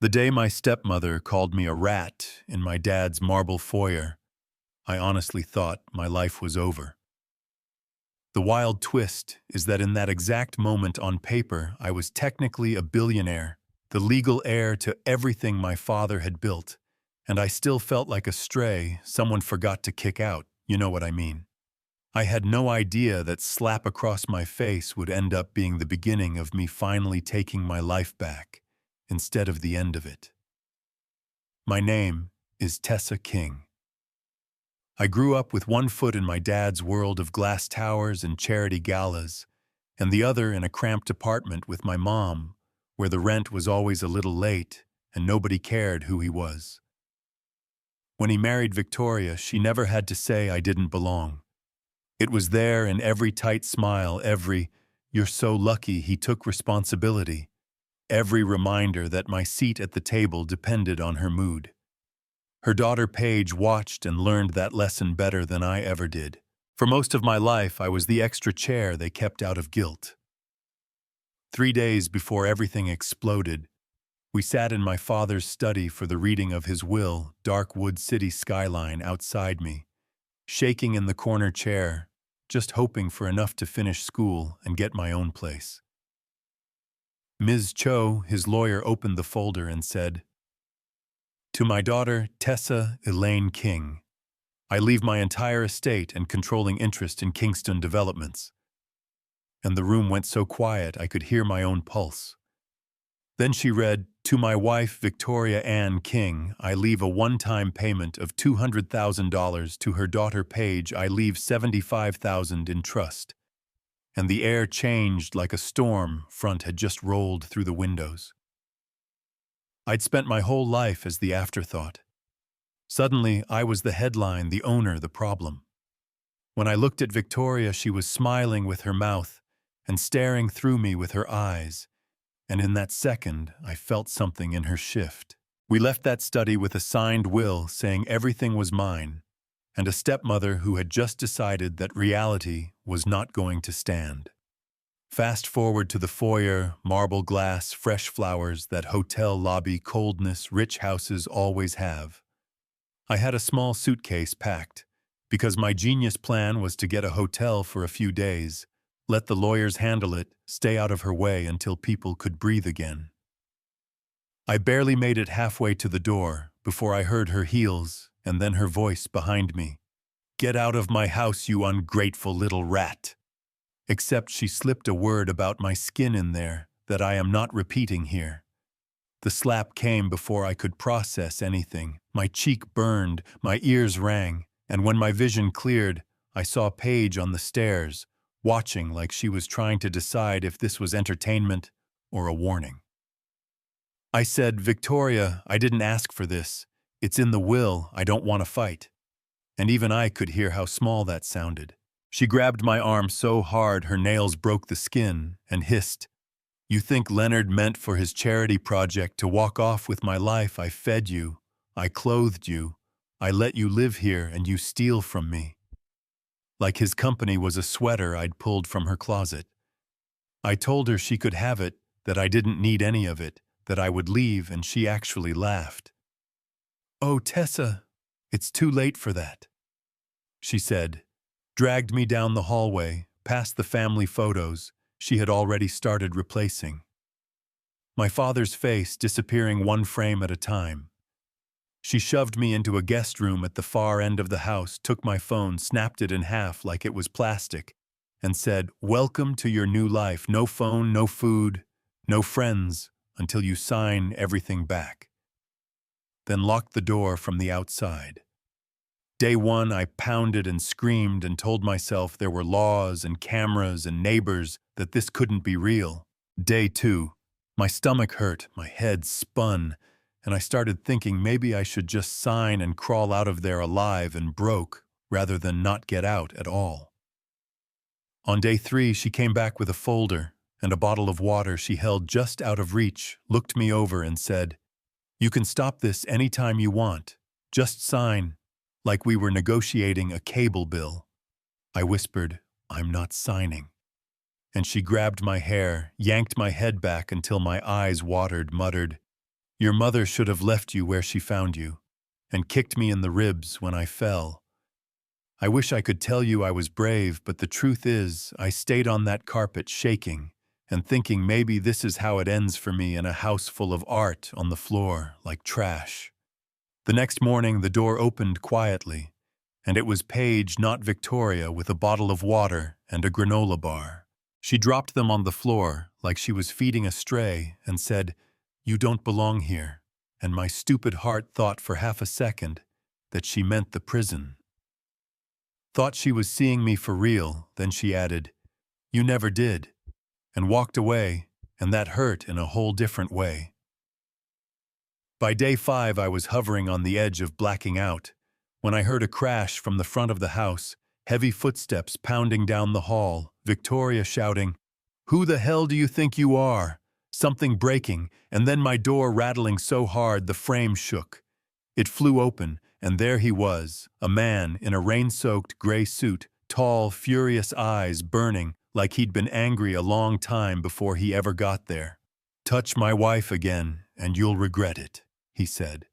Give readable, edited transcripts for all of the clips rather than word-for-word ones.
The day my stepmother called me a rat in my dad's marble foyer, I honestly thought my life was over. The wild twist is that in that exact moment on paper, I was technically a billionaire, the legal heir to everything my father had built, and I still felt like a stray someone forgot to kick out, you know what I mean. I had no idea that slap across my face would end up being the beginning of me finally taking my life back, instead of the end of it. My name is Tessa King. I grew up with one foot in my dad's world of glass towers and charity galas, and the other in a cramped apartment with my mom, where the rent was always a little late and nobody cared who he was. When he married Victoria, she never had to say I didn't belong. It was there in every tight smile, every "you're so lucky he took responsibility," every reminder that my seat at the table depended on her mood. Her daughter Paige watched and learned that lesson better than I ever did. For most of my life, I was the extra chair they kept out of guilt. 3 days before everything exploded, we sat in my father's study for the reading of his will, dark wood city skyline outside me, shaking in the corner chair, just hoping for enough to finish school and get my own place. Ms. Cho, his lawyer, opened the folder and said, "To my daughter, Tessa Elaine King, I leave my entire estate and controlling interest in Kingston Developments." And the room went so quiet I could hear my own pulse. Then she read, "To my wife, Victoria Ann King, I leave a one-time payment of $200,000. To her daughter Paige, I leave $75,000 in trust." And the air changed like a storm front had just rolled through the windows. I'd spent my whole life as the afterthought. Suddenly, I was the headline, the owner, the problem. When I looked at Victoria, she was smiling with her mouth and staring through me with her eyes, and in that second, I felt something in her shift. We left that study with a signed will saying everything was mine, and a stepmother who had just decided that reality was not going to stand. Fast forward to the foyer, marble glass, fresh flowers, that hotel lobby coldness rich houses always have. I had a small suitcase packed, because my genius plan was to get a hotel for a few days, let the lawyers handle it, stay out of her way until people could breathe again. I barely made it halfway to the door before I heard her heels and then her voice behind me. "Get out of my house, you ungrateful little rat." Except she slipped a word about my skin in there that I am not repeating here. The slap came before I could process anything. My cheek burned, my ears rang, and when my vision cleared, I saw Paige on the stairs, watching like she was trying to decide if this was entertainment or a warning. I said, "Victoria, I didn't ask for this. It's in the will. I don't want to fight." And even I could hear how small that sounded. She grabbed my arm so hard her nails broke the skin and hissed, "You think Leonard meant for his charity project to walk off with my life? I fed you. I clothed you. I let you live here and you steal from me." Like his company was a sweater I'd pulled from her closet. I told her she could have it, that I didn't need any of it, that I would leave, and she actually laughed. "Oh, Tessa, it's too late for that," she said, dragged me down the hallway, past the family photos she had already started replacing. My father's face disappearing one frame at a time. She shoved me into a guest room at the far end of the house, took my phone, snapped it in half like it was plastic, and said, "Welcome to your new life. No phone, no food, no friends, until you sign everything back." Then locked the door from the outside. Day one, I pounded and screamed and told myself there were laws and cameras and neighbors, that this couldn't be real. Day two, my stomach hurt, my head spun, and I started thinking maybe I should just sign and crawl out of there alive and broke, rather than not get out at all. On day three, she came back with a folder and a bottle of water she held just out of reach, looked me over and said, "You can stop this anytime you want. Just sign." Like we were negotiating a cable bill. I whispered, "I'm not signing." And she grabbed my hair, yanked my head back until my eyes watered, muttered, Your mother should have left you where she found you, and kicked me in the ribs when I fell. I wish I could tell you I was brave, but the truth is, I stayed on that carpet shaking and thinking maybe this is how it ends for me in a house full of art on the floor like trash. The next morning, the door opened quietly, and it was Paige, not Victoria, with a bottle of water and a granola bar. She dropped them on the floor like she was feeding a stray and said, "You don't belong here," and my stupid heart thought for half a second that she meant the prison. Thought she was seeing me for real, then she added, "You never did," and walked away, and that hurt in a whole different way. By day 5, I was hovering on the edge of blacking out, when I heard a crash from the front of the house, heavy footsteps pounding down the hall, Victoria shouting, "Who the hell do you think you are?" Something breaking, and then my door rattling so hard the frame shook. It flew open, and there he was, a man in a rain-soaked gray suit, tall, furious eyes burning like he'd been angry a long time before he ever got there. "Touch my wife again, and you'll regret it," he said,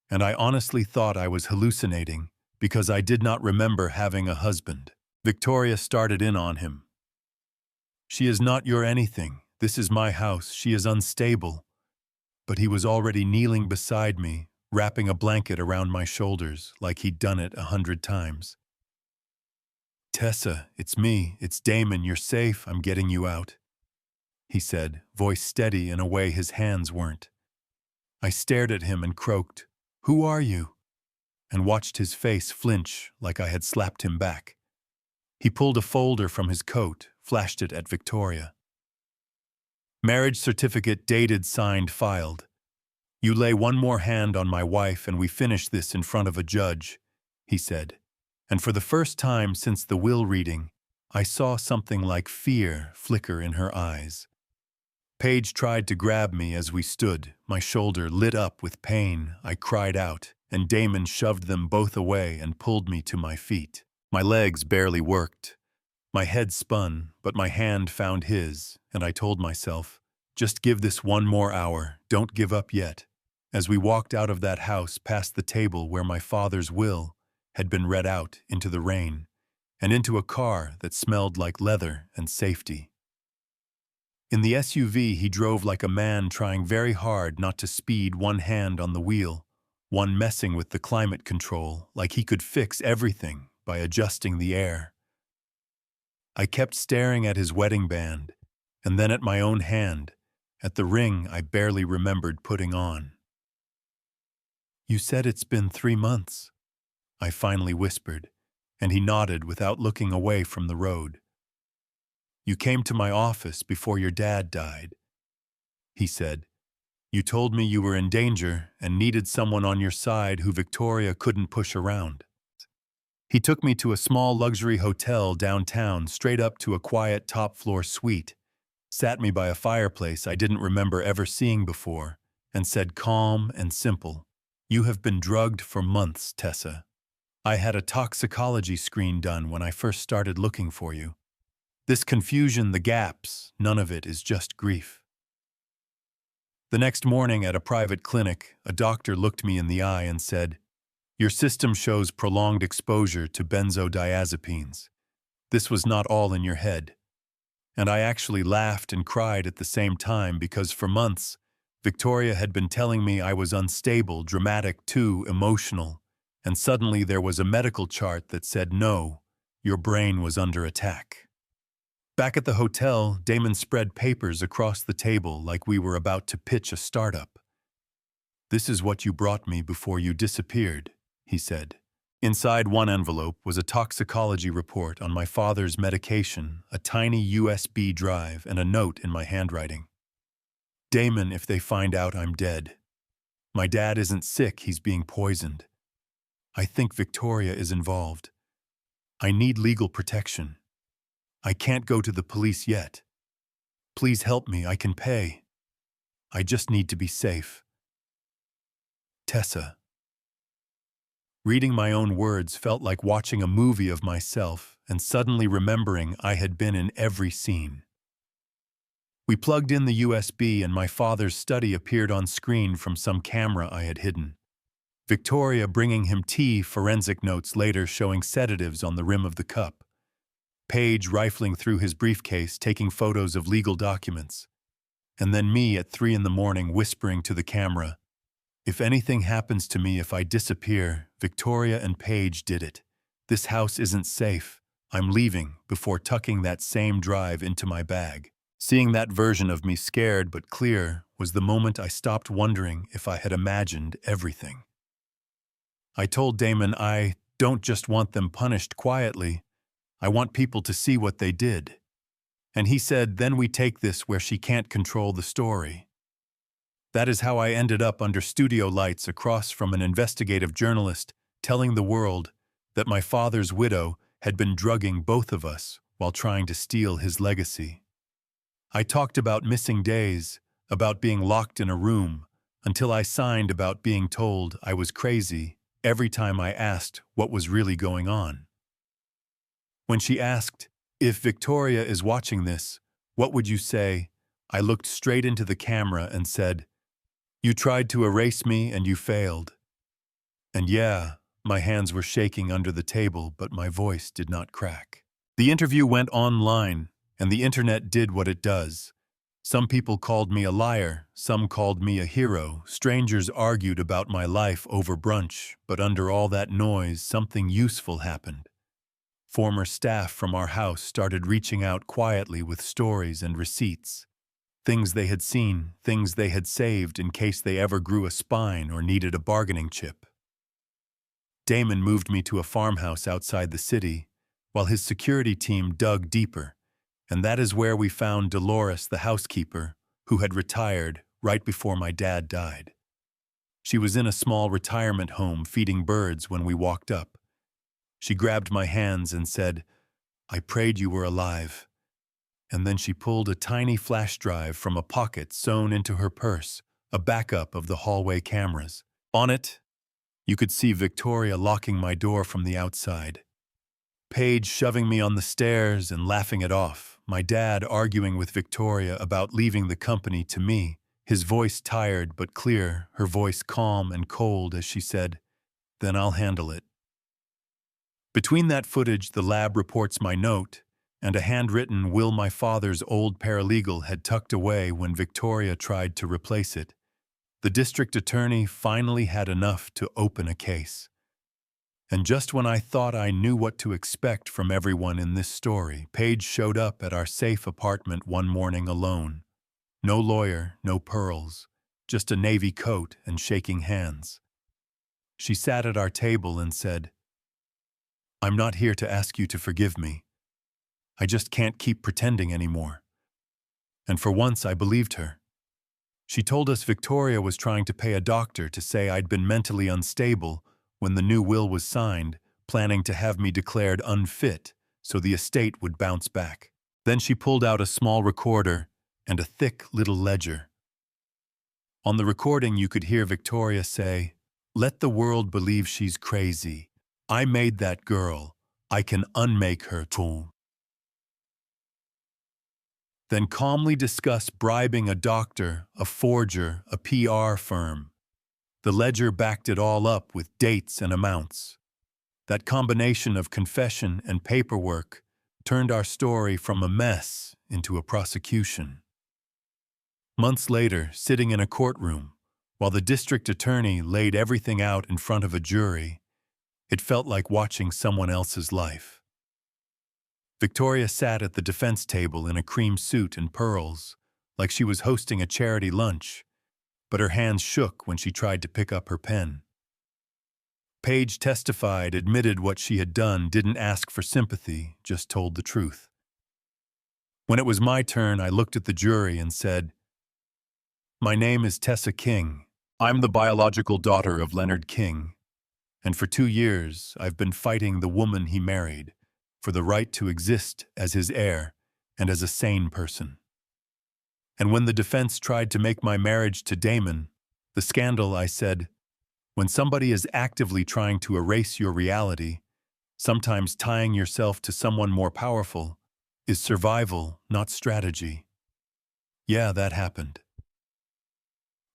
and I honestly thought I was hallucinating because I did not remember having a husband. Victoria started in on him. "She is not your anything. This is my house. She is unstable." But he was already kneeling beside me, wrapping a blanket around my shoulders like he'd done it 100 times. "Tessa, it's me. It's Damon. You're safe. I'm getting you out," he said, voice steady in a way his hands weren't. I stared at him and croaked, "Who are you?" and watched his face flinch like I had slapped him back. He pulled a folder from his coat, flashed it at Victoria. "Marriage certificate dated, signed, filed. You lay one more hand on my wife and we finish this in front of a judge," he said. And for the first time since the will reading, I saw something like fear flicker in her eyes. Paige tried to grab me as we stood, my shoulder lit up with pain. I cried out, and Damon shoved them both away and pulled me to my feet. My legs barely worked. My head spun, but my hand found his, and I told myself, "Just give this one more hour, don't give up yet." As we walked out of that house past the table where my father's will had been read out into the rain, and into a car that smelled like leather and safety. In the SUV, he drove like a man trying very hard not to speed, one hand on the wheel, one messing with the climate control like he could fix everything by adjusting the air. I kept staring at his wedding band, and then at my own hand, at the ring I barely remembered putting on. "You said it's been 3 months," I finally whispered, and he nodded without looking away from the road. "You came to my office before your dad died," he said. "You told me you were in danger and needed someone on your side who Victoria couldn't push around." He took me to a small luxury hotel downtown, straight up to a quiet top-floor suite, sat me by a fireplace I didn't remember ever seeing before, and said calm and simple, "You have been drugged for months, Tessa. I had a toxicology screen done when I first started looking for you. This confusion, the gaps, none of it is just grief." The next morning at a private clinic, a doctor looked me in the eye and said, "Your system shows prolonged exposure to benzodiazepines. This was not all in your head." And I actually laughed and cried at the same time because for months, Victoria had been telling me I was unstable, dramatic, too emotional, and suddenly there was a medical chart that said, "No, your brain was under attack." Back at the hotel, Damon spread papers across the table like we were about to pitch a startup. "This is what you brought me before you disappeared," he said. Inside one envelope was a toxicology report on my father's medication, a tiny USB drive, and a note in my handwriting. "Damon, if they find out I'm dead. My dad isn't sick, he's being poisoned. I think Victoria is involved. I need legal protection. I can't go to the police yet. Please help me, I can pay. I just need to be safe. Tessa." Reading my own words felt like watching a movie of myself and suddenly remembering I had been in every scene. We plugged in the USB and my father's study appeared on screen from some camera I had hidden. Victoria bringing him tea, forensic notes later showing sedatives on the rim of the cup. Paige rifling through his briefcase, taking photos of legal documents. And then me at 3 in the morning whispering to the camera, "If anything happens to me, if I disappear, Victoria and Paige did it. This house isn't safe. I'm leaving," before tucking that same drive into my bag. Seeing that version of me scared but clear was the moment I stopped wondering if I had imagined everything. I told Damon I don't just want them punished quietly. I want people to see what they did. And he said, then we take this where she can't control the story. That is how I ended up under studio lights across from an investigative journalist telling the world that my father's widow had been drugging both of us while trying to steal his legacy. I talked about missing days, about being locked in a room, until I signed about being told I was crazy every time I asked what was really going on. When she asked, "If Victoria is watching this, what would you say?" I looked straight into the camera and said, "You tried to erase me and you failed." And yeah, my hands were shaking under the table, but my voice did not crack. The interview went online, and the internet did what it does. Some people called me a liar, some called me a hero, strangers argued about my life over brunch, but under all that noise, something useful happened. Former staff from our house started reaching out quietly with stories and receipts. Things they had seen, things they had saved in case they ever grew a spine or needed a bargaining chip. Damon moved me to a farmhouse outside the city, while his security team dug deeper, and that is where we found Dolores, the housekeeper, who had retired right before my dad died. She was in a small retirement home feeding birds when we walked up. She grabbed my hands and said, "I prayed you were alive." And then she pulled a tiny flash drive from a pocket sewn into her purse, a backup of the hallway cameras. On it, you could see Victoria locking my door from the outside, Paige shoving me on the stairs and laughing it off, my dad arguing with Victoria about leaving the company to me, his voice tired but clear, her voice calm and cold as she said, "Then I'll handle it." Between that footage, the lab reports my note, and a handwritten will my father's old paralegal had tucked away when Victoria tried to replace it. The district attorney finally had enough to open a case. And just when I thought I knew what to expect from everyone in this story, Paige showed up at our safe apartment one morning alone. No lawyer, no pearls, just a navy coat and shaking hands. She sat at our table and said, "I'm not here to ask you to forgive me. I just can't keep pretending anymore." And for once I believed her. She told us Victoria was trying to pay a doctor to say I'd been mentally unstable when the new will was signed, planning to have me declared unfit so the estate would bounce back. Then she pulled out a small recorder and a thick little ledger. On the recording you could hear Victoria say, "Let the world believe she's crazy. I made that girl. I can unmake her too." Then calmly discuss bribing a doctor, a forger, a PR firm. The ledger backed it all up with dates and amounts. That combination of confession and paperwork turned our story from a mess into a prosecution. Months later, sitting in a courtroom, while the district attorney laid everything out in front of a jury, it felt like watching someone else's life. Victoria sat at the defense table in a cream suit and pearls, like she was hosting a charity lunch, but her hands shook when she tried to pick up her pen. Paige testified, admitted what she had done, didn't ask for sympathy, just told the truth. When it was my turn, I looked at the jury and said, "My name is Tessa King. I'm the biological daughter of Leonard King, and for 2 years I've been fighting the woman he married for the right to exist as his heir and as a sane person. And when the defense tried to make my marriage to Damon the scandal, I said, when somebody is actively trying to erase your reality, sometimes tying yourself to someone more powerful is survival, not strategy. Yeah, that happened.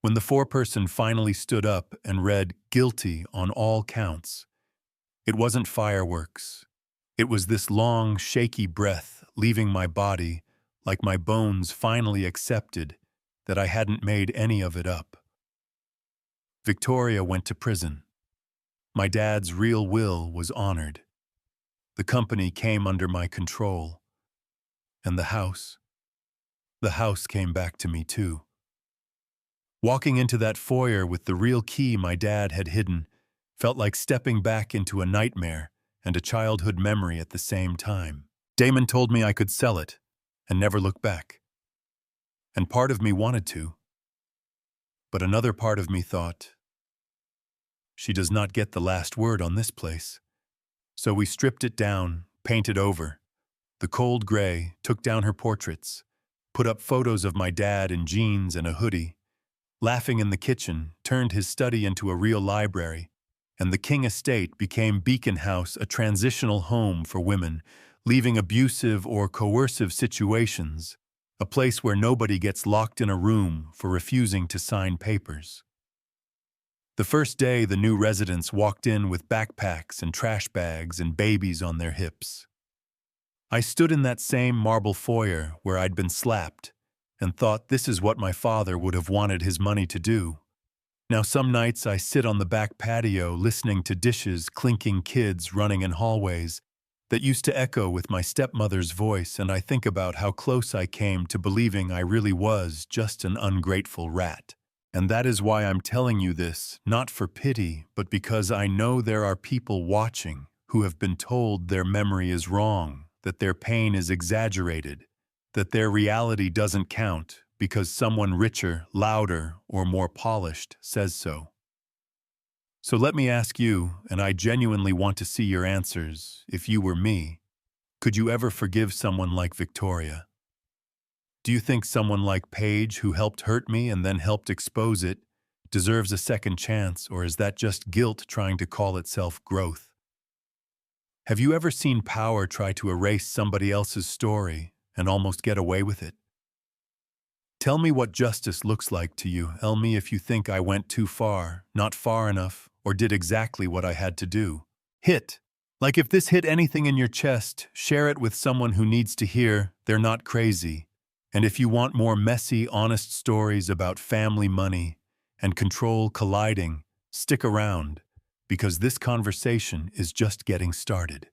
When the foreperson finally stood up and read guilty on all counts, it wasn't fireworks. It was this long, shaky breath leaving my body like my bones finally accepted that I hadn't made any of it up. Victoria went to prison. My dad's real will was honored. The company came under my control. And the house came back to me too. Walking into that foyer with the real key my dad had hidden felt like stepping back into a nightmare and a childhood memory at the same time. Damon told me I could sell it and never look back. And part of me wanted to. But another part of me thought, she does not get the last word on this place. So we stripped it down, painted over. The cold gray took down her portraits, put up photos of my dad in jeans and a hoodie, laughing in the kitchen, turned his study into a real library, and the King Estate became Beacon House, a transitional home for women, leaving abusive or coercive situations, a place where nobody gets locked in a room for refusing to sign papers. The first day, the new residents walked in with backpacks and trash bags and babies on their hips. I stood in that same marble foyer where I'd been slapped and thought this is what my father would have wanted his money to do. Now some nights I sit on the back patio listening to dishes, clinking, kids running in hallways that used to echo with my stepmother's voice, and I think about how close I came to believing I really was just an ungrateful rat. And that is why I'm telling you this, not for pity, but because I know there are people watching who have been told their memory is wrong, that their pain is exaggerated, that their reality doesn't count because someone richer, louder, or more polished says so. So let me ask you, and I genuinely want to see your answers, if you were me, could you ever forgive someone like Victoria? Do you think someone like Paige, who helped hurt me and then helped expose it, deserves a second chance, or is that just guilt trying to call itself growth? Have you ever seen power try to erase somebody else's story and almost get away with it? Tell me what justice looks like to you. Tell me if you think I went too far, not far enough, or did exactly what I had to do. Hit. Like if this hit anything in your chest, share it with someone who needs to hear they're not crazy. And if you want more messy, honest stories about family money and control colliding, stick around, because this conversation is just getting started.